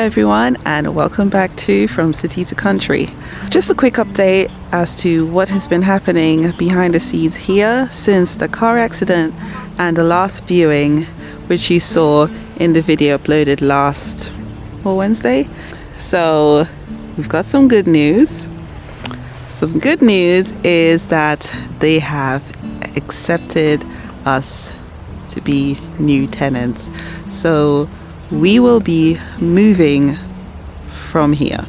everyone, and welcome back to From City to Country. Just a quick update as to what has been happening behind the scenes here since the car accident and the last viewing, which you saw in the video uploaded last Wednesday. So we've got some good news. Some good news is that they have accepted us to be new tenants. So we will be moving from here.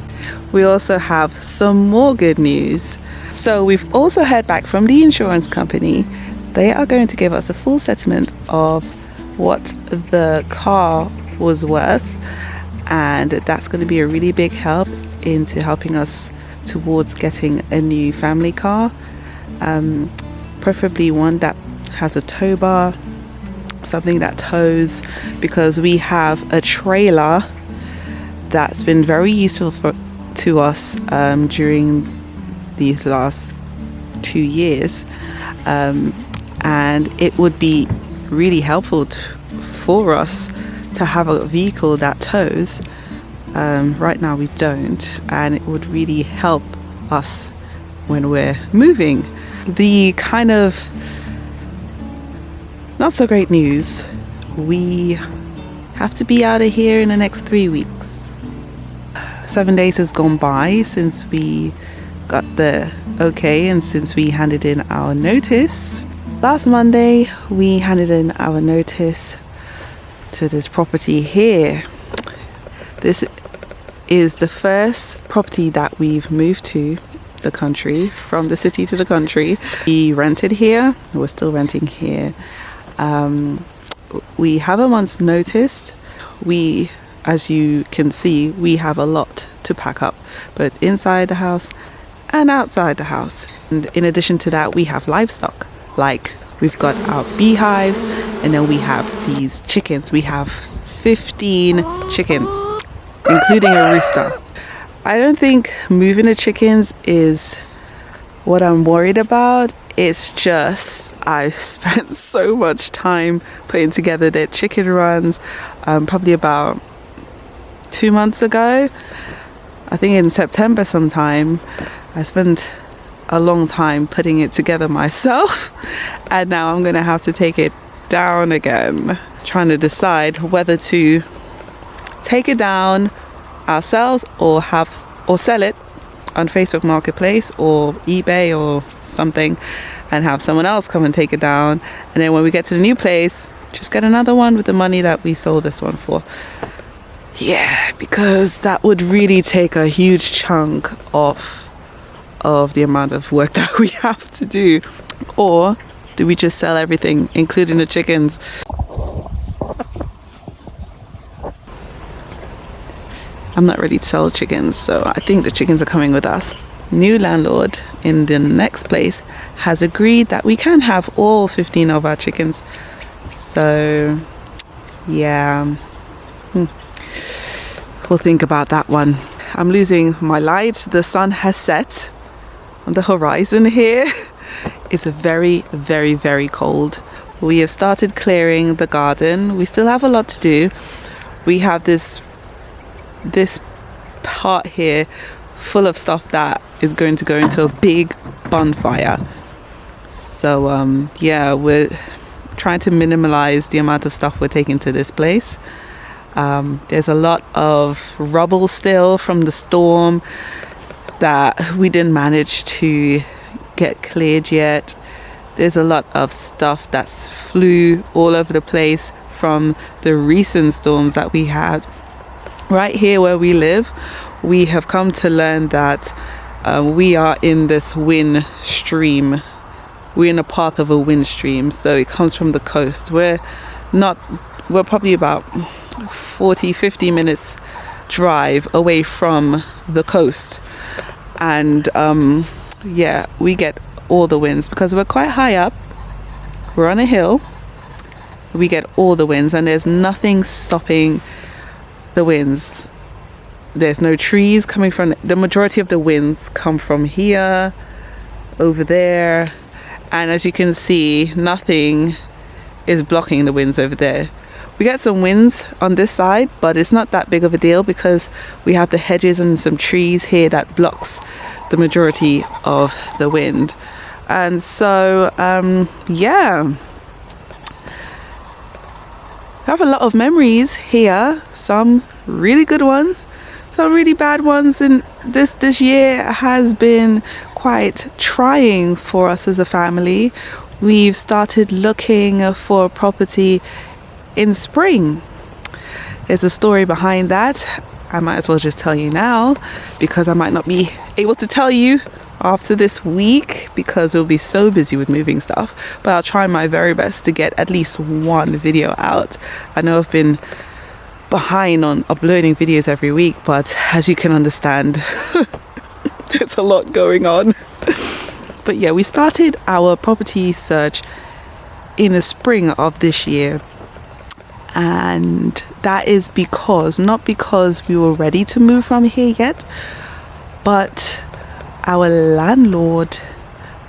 We also have some more good news. So we've also heard back from the insurance company. They are going to give us a full settlement of what the car was worth, and that's going to be a really big help into helping us towards getting a new family car, preferably one that has a tow bar, something that tows, because we have a trailer that's been very useful to us during these last 2 years, and it would be really helpful for us to have a vehicle that tows. Right now we don't, and it would really help us when we're moving. The kind of not so great news, we have to be out of here in the next 3 weeks. 7 days has gone by since we got the okay and since we handed in our notice. Last Monday we handed in our notice to this property here. This is the first property that we've moved to the country, from the city to the country. We rented here, we're still renting here. We have a month's notice. We, as you can see, we have a lot to pack up, both inside the house and outside the house. And in addition to that, we have livestock. Like, we've got our beehives, and then we have these chickens. We have 15 chickens, including a rooster. I don't think moving the chickens is what I'm worried about. It's just I've spent so much time putting together their chicken runs. Probably about 2 months ago, I think in September sometime, I spent a long time putting it together myself, and now I'm gonna have to take it down again, trying to decide whether to take it down ourselves or sell it on Facebook Marketplace or eBay or something, and have someone else come and take it down, and then when we get to the new place, just get another one with the money that we sold this one for. Yeah, because that would really take a huge chunk off of the amount of work that we have to do. Or do we just sell everything, including the chickens? I'm not ready to sell chickens, so I think the chickens are coming with us. New landlord in the next place has agreed that we can have all 15 of our chickens. So yeah, we'll think about that one. I'm losing my light. The sun has set on the horizon here. It's very, very, very cold. We have started clearing the garden. We still have a lot to do. We have this part here full of stuff that is going to go into a big bonfire. So yeah, we're trying to minimize the amount of stuff we're taking to this place. There's a lot of rubble still from the storm that we didn't manage to get cleared yet. There's a lot of stuff that's flew all over the place from the recent storms that we had. Right here where we live, we have come to learn that we are in this wind stream. We're in a path of a wind stream, so it comes from the coast. We're probably about 40-50 minutes drive away from the coast, and yeah, we get all the winds because we're quite high up. We're on a hill. We get all the winds, and there's nothing stopping the winds. There's no trees coming from the majority of the winds come from here, over there, and as you can see, nothing is blocking the winds over there. We get some winds on this side, but it's not that big of a deal because we have the hedges and some trees here that blocks the majority of the wind. And so yeah, I have a lot of memories here, some really good ones, some really bad ones, and this year has been quite trying for us as a family. We've started looking for a property in spring. There's a story behind that. I might as well just tell you now because I might not be able to tell you after this week because we'll be so busy with moving stuff, but I'll try my very best to get at least one video out. I know I've been behind on uploading videos every week, but as you can understand, there's a lot going on. But yeah, we started our property search in the spring of this year, and that is not because we were ready to move from here yet, but our landlord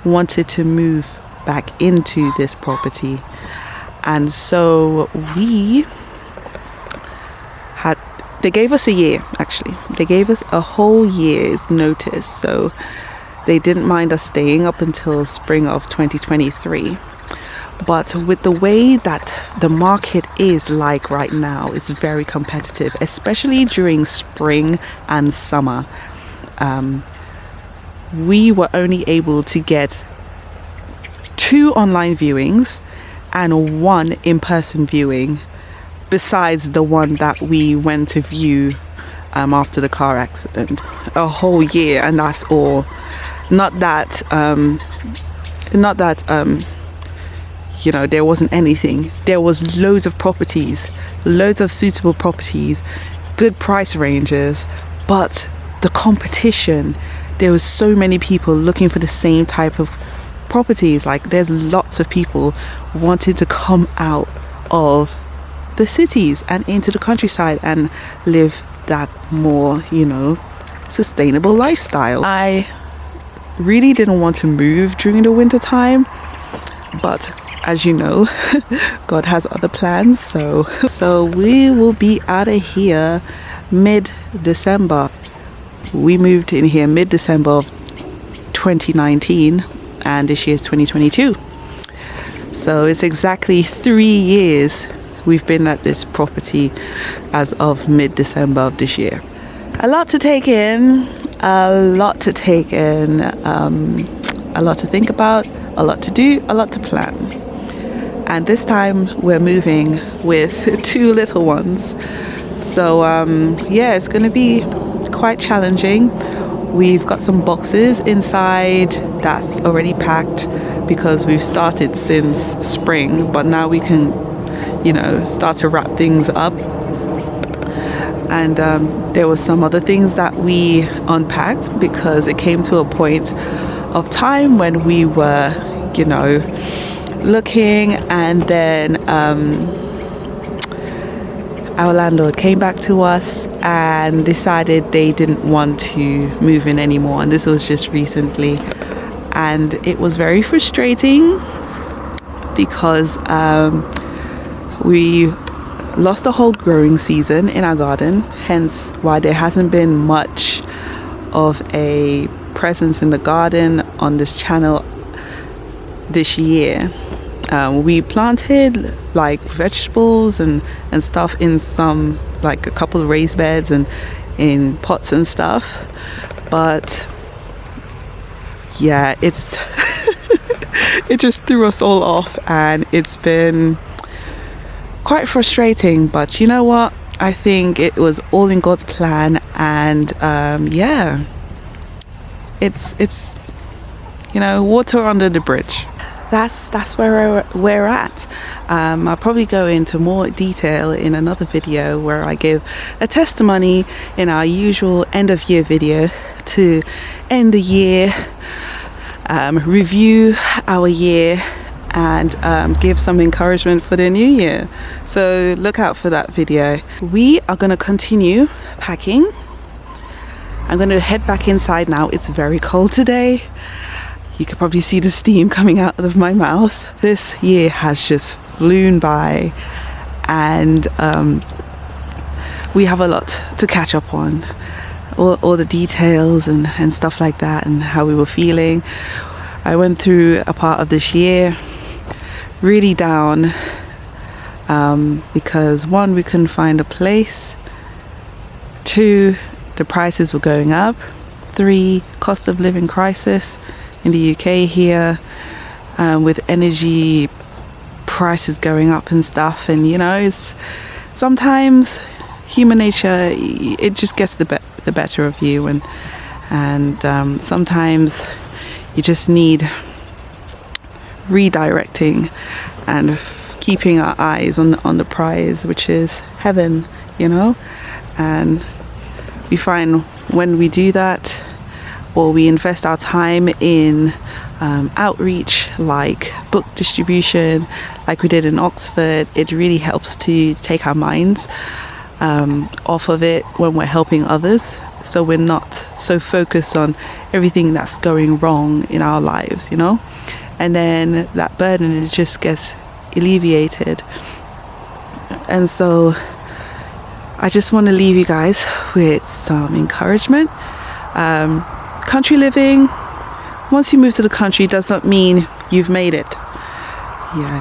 wanted to move back into this property. And so they gave us a year, actually. They gave us a whole year's notice. So they didn't mind us staying up until spring of 2023. But with the way that the market is like right now, it's very competitive, especially during spring and summer. We were only able to get 2 online viewings and 1 in-person viewing, besides the one that we went to view after the car accident. A whole year, and that's all. Not that you know, there wasn't anything. There was loads of properties, loads of suitable properties, good price ranges, but the competition, there was so many people looking for the same type of properties. Like, there's lots of people wanting to come out of the cities and into the countryside and live that more, you know, sustainable lifestyle. I really didn't want to move during the winter time, but as you know, God has other plans. So we will be out of here mid-December. We moved in here mid-December of 2019, and this year is 2022. So it's exactly 3 years we've been at this property as of mid-December of this year. A lot to take in, a lot to think about, a lot to do, a lot to plan. And this time we're moving with 2 little ones. So yeah, it's going to be quite challenging. We've got some boxes inside that's already packed because we've started since spring, but now we can, you know, start to wrap things up. And there were some other things that we unpacked because it came to a point of time when we were, you know, looking, and then our landlord came back to us and decided they didn't want to move in anymore, and this was just recently. And it was very frustrating because we lost a whole growing season in our garden, hence why there hasn't been much of a presence in the garden on this channel this year. We planted like vegetables and stuff in some, like a couple of raised beds and in pots and stuff, but yeah, it's it just threw us all off, and it's been quite frustrating. But you know what, I think it was all in God's plan, and yeah, it's you know, water under the bridge. That's where we're at. I'll probably go into more detail in another video where I give a testimony in our usual end of year video to end the year, review our year, and give some encouragement for the new year. So look out for that video. We are going to continue packing. I'm going to head back inside now. It's very cold today. You can probably see the steam coming out of my mouth. This year has just flown by, and we have a lot to catch up on, all the details and stuff like that, and how we were feeling. I went through a part of this year really down, because one, we couldn't find a place, two, the prices were going up, three, cost of living crisis in the UK here, with energy prices going up and stuff. And it's sometimes human nature, it just gets the better of you, and sometimes you just need redirecting and keeping our eyes on the prize, which is heaven, and we find when we do that, or we invest our time in outreach, like book distribution, like we did in Oxford, it really helps to take our minds off of it when we're helping others, so we're not so focused on everything that's going wrong in our lives, and then that burden, it just gets alleviated. And so I just want to leave you guys with some encouragement. Country living, once you move to the country, does not mean you've made it.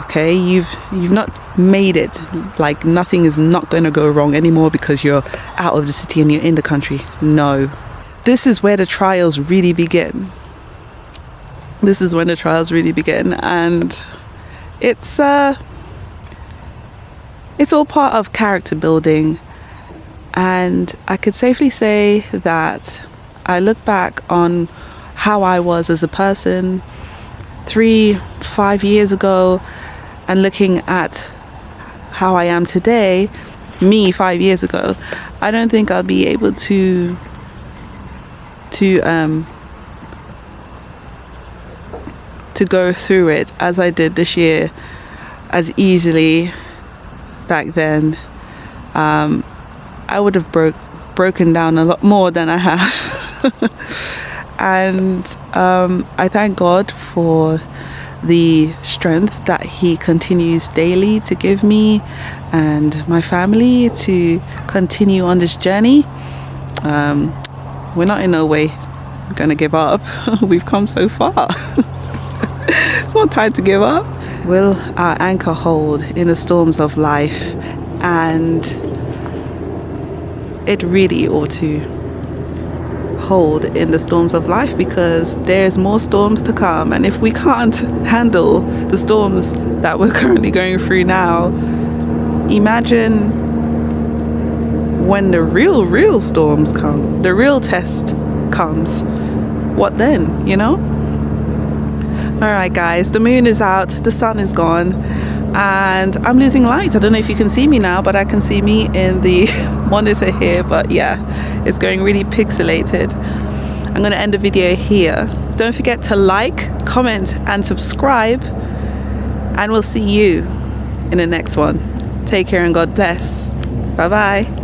Okay, you've not made it. Like, nothing is not going to go wrong anymore because you're out of the city and you're in the country. No, this is where the trials really begin. This is when the trials really begin, and it's all part of character building. And I could safely say that I look back on how I was as a person 3-5 years ago, and looking at how I am today, me 5 years ago, I don't think I'll be able to go through it as I did this year as easily back then. I would have broken down a lot more than I have. And I thank God for the strength that He continues daily to give me and my family to continue on this journey. We're not in no way going to give up. We've come so far. It's not time to give up. Will our anchor hold in the storms of life? And it really ought to hold in the storms of life, because there's more storms to come. And if we can't handle the storms that we're currently going through now, imagine when the real storms come, the real test comes. What then, Alright guys, the moon is out, the sun is gone, and I'm losing light. I don't know if you can see me now, but I can see me in the monitor here. But yeah, it's going really pixelated. I'm going to end the video here. Don't forget to like, comment and subscribe, and we'll see you in the next one. Take care and God bless. Bye bye.